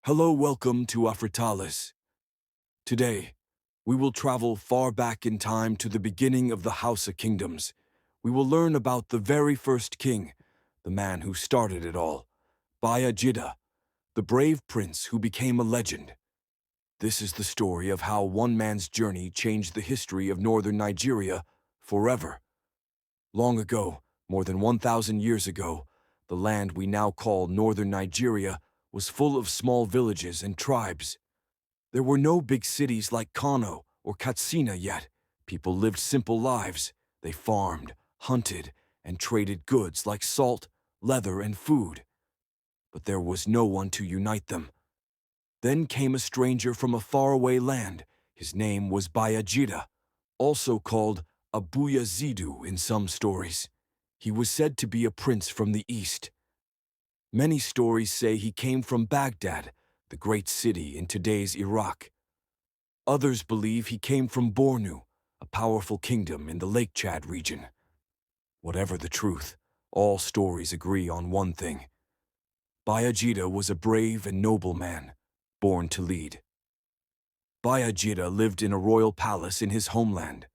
Hello, welcome to Afritalis. Today, we will travel far back in time to the beginning of the Hausa kingdoms. We will learn about the very first king, the man who started it all, Bayajidda, the brave prince who became a legend. This is the story of how one man's journey changed the history of northern Nigeria forever. Long ago, more than 1,000 years ago, the land we now call northern Nigeria was full of small villages and tribes. There were no big cities like Kano or Katsina yet. People lived simple lives. They farmed, hunted, and traded goods like salt, leather, and food. But there was no one to unite them. Then came a stranger from a faraway land. His name was Bayajidda, also called Abuya Zidu in some stories. He was said to be a prince from the east. Many stories say he came from Baghdad, the great city in today's Iraq. Others believe he came from Bornu, a powerful kingdom in the Lake Chad region. Whatever the truth, all stories agree on one thing. Bayajidda was a brave and noble man, born to lead. Bayajidda lived in a royal palace in his homeland.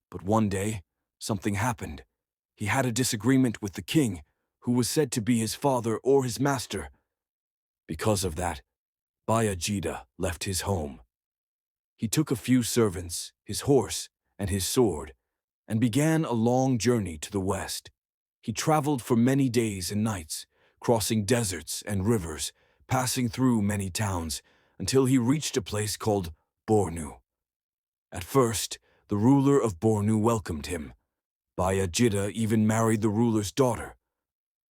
But one day, something happened. He had a disagreement with the king, who was said to be his father or his master. Because of that, Bayajidda left his home. He took a few servants, his horse, and his sword, and began a long journey to the west. He traveled for many days and nights, crossing deserts and rivers, passing through many towns, until he reached a place called Bornu. At first, the ruler of Bornu welcomed him. Bayajidda even married the ruler's daughter.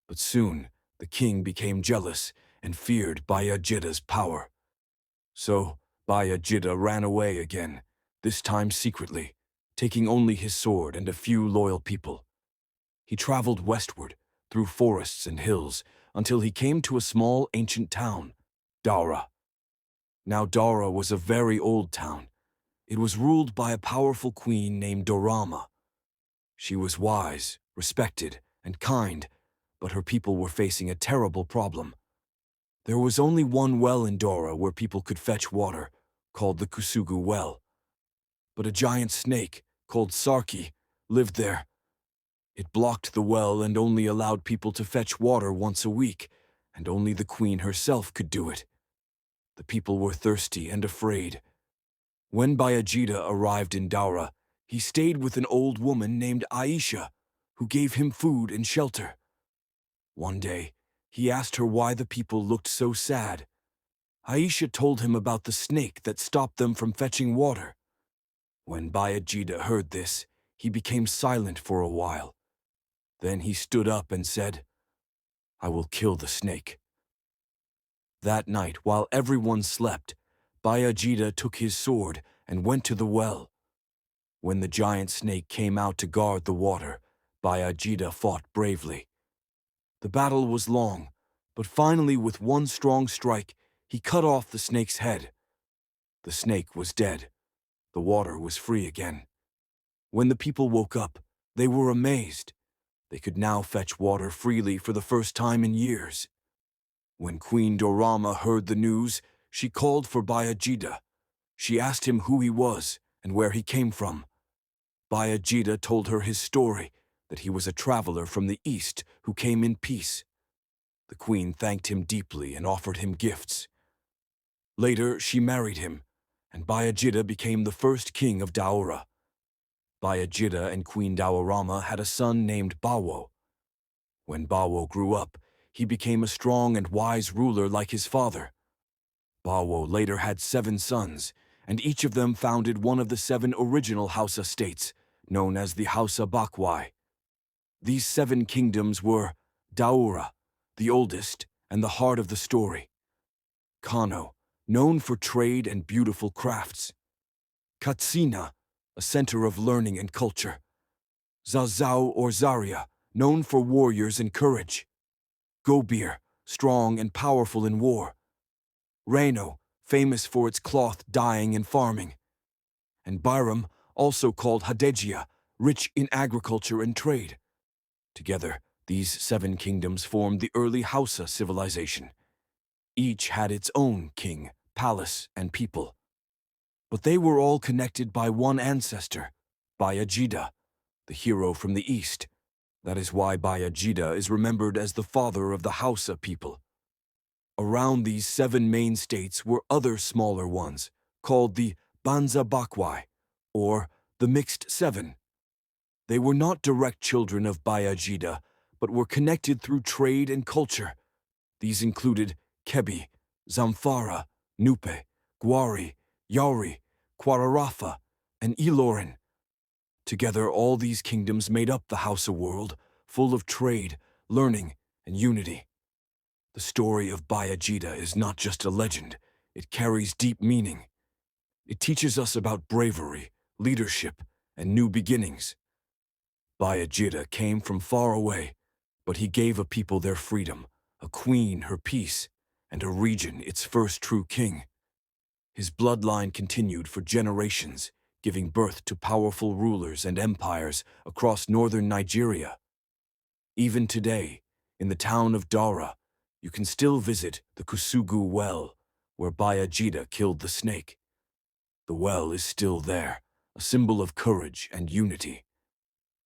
But soon, the king became jealous and feared Bayajidda's power. So, Bayajidda ran away again, this time secretly, taking only his sword and a few loyal people. He traveled westward, through forests and hills, until he came to a small ancient town, Daura. Now Daura was a very old town. It was ruled by a powerful queen named Dorama. She was wise, respected, and kind, but her people were facing a terrible problem. There was only one well in Daura where people could fetch water, called the Kusugu well. But a giant snake, called Sarki, lived there. It blocked the well and only allowed people to fetch water once a week, and only the queen herself could do it. The people were thirsty and afraid. When Bayajidda arrived in Daura, he stayed with an old woman named Aisha, who gave him food and shelter. One day, he asked her why the people looked so sad. Aisha told him about the snake that stopped them from fetching water. When Bayajidda heard this, he became silent for a while. Then he stood up and said, "I will kill the snake." That night, while everyone slept, Bayajidda took his sword and went to the well. When the giant snake came out to guard the water, Bayajidda fought bravely. The battle was long, but finally with one strong strike, he cut off the snake's head. The snake was dead. The water was free again. When the people woke up, they were amazed. They could now fetch water freely for the first time in years. When Queen Dorama heard the news, she called for Bayajidda. She asked him who he was and where he came from. Bayajidda told her his story, that he was a traveler from the east who came in peace. The queen thanked him deeply and offered him gifts. Later, she married him, and Bayajidda became the first king of Daura. Bayajidda and Queen Dawarama had a son named Bawo. When Bawo grew up, he became a strong and wise ruler like his father. Bawo later had 7 sons, and each of them founded one of the 7 original Hausa states, known as the Hausa Bakwai. These 7 kingdoms were Daura, the oldest and the heart of the story; Kano, known for trade and beautiful crafts; Katsina, a center of learning and culture; Zazao or Zaria, known for warriors and courage; Gobir, strong and powerful in war; Reno, famous for its cloth dyeing and farming; and Byram, also called Hadejia, rich in agriculture and trade. Together, these 7 kingdoms formed the early Hausa civilization. Each had its own king, palace, and people. But they were all connected by one ancestor, Bayajida, the hero from the east. That is why Bayajida is remembered as the father of the Hausa people. Around these 7 main states were other smaller ones, called the Banza Bakwai, or the Mixed Seven. They were not direct children of Bayajida, but were connected through trade and culture. These included Kebi, Zamfara, Nupe, Gwari, Yauri, Kwararafa, and Ilorin. Together, all these kingdoms made up the Hausa world, full of trade, learning, and unity. The story of Bayajida is not just a legend, it carries deep meaning. It teaches us about bravery, leadership, and new beginnings. Bayajida came from far away, but he gave a people their freedom, a queen her peace, and a region its first true king. His bloodline continued for generations, giving birth to powerful rulers and empires across northern Nigeria. Even today, in the town of Dara, you can still visit the Kusugu well, where Bayajida killed the snake. The well is still there, a symbol of courage and unity.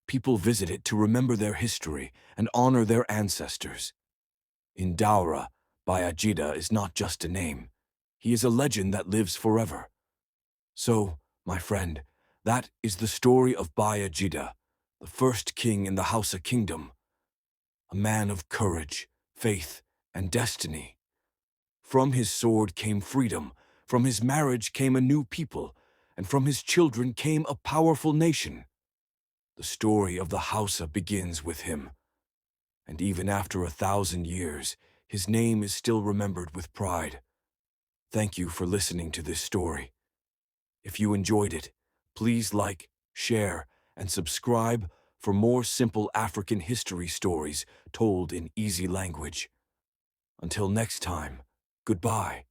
People visit it to remember their history and honor their ancestors. In Daura, Bayajida is not just a name. He is a legend that lives forever. So, my friend, that is the story of Bayajida, the first king in the Hausa kingdom. A man of courage, faith, and destiny. From his sword came freedom, from his marriage came a new people, and from his children came a powerful nation. The story of the Hausa begins with him. And even after 1,000 years, his name is still remembered with pride. Thank you for listening to this story. If you enjoyed it, please like, share, and subscribe for more simple African history stories told in easy language. Until next time, goodbye.